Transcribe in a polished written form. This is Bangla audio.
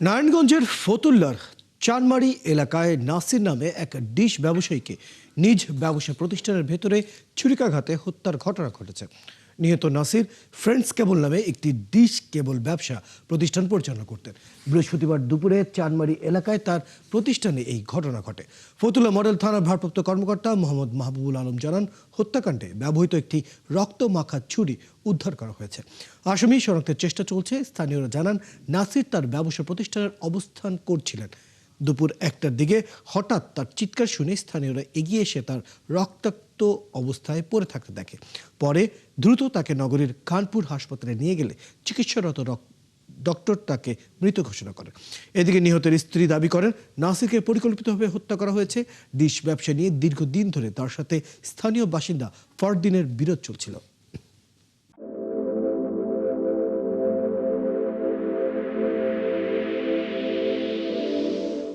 নারায়ণগঞ্জের ফতুল্লার চানমারি এলাকায় নাসির নামে এক ডিশ ব্যবসায়ীকে নিজ ব্যবসা প্রতিষ্ঠানের ভেতরে ছুরিকাঘাতে হত্যার ঘটনা ঘটেছে। নিহত নাসির ফ্রেন্ডস কেবল নামে একটি ডিশ কেবল ব্যবসা প্রতিষ্ঠান পরিচালনা করতেন। বৃহস্পতিবার দুপুরে চানমারি এলাকায় তার প্রতিষ্ঠানে এই ঘটনা ঘটে। ফতুল্লা মডেল থানার ভারপ্রাপ্ত কর্মকর্তা মোহাম্মদ মাহবুবুল আলম জানান, হত্যাকাণ্ডে ব্যবহৃত একটি রক্তমাখা ছুরি উদ্ধার করা হয়েছে। আসামি শনাক্তের চেষ্টা চলছে। স্থানীয়রা জানান, নাসির তার ব্যবসা প্রতিষ্ঠানের অবস্থান করছিলেন। দুপুর 1টার দিকে হঠাৎ তার চিৎকার শুনে স্থানীয়রা এগিয়ে এসে তার রক্তাক্ত অবস্থায় পড়ে থাকতে দেখে। পরে দ্রুত তাকে নগরীর কানপুর হাসপাতালে নিয়ে গেলে চিকিৎসারত ডক্টর তাকে মৃত ঘোষণা করেন। এদিকে নিহতের স্ত্রী দাবি করেন, নাসিরকে পরিকল্পিতভাবে হত্যা করা হয়েছে। ডিশ ব্যবসা নিয়ে দীর্ঘদিন ধরে তার সাথে স্থানীয় বাসিন্দা ফরদিনের বিরোধ চলছিল।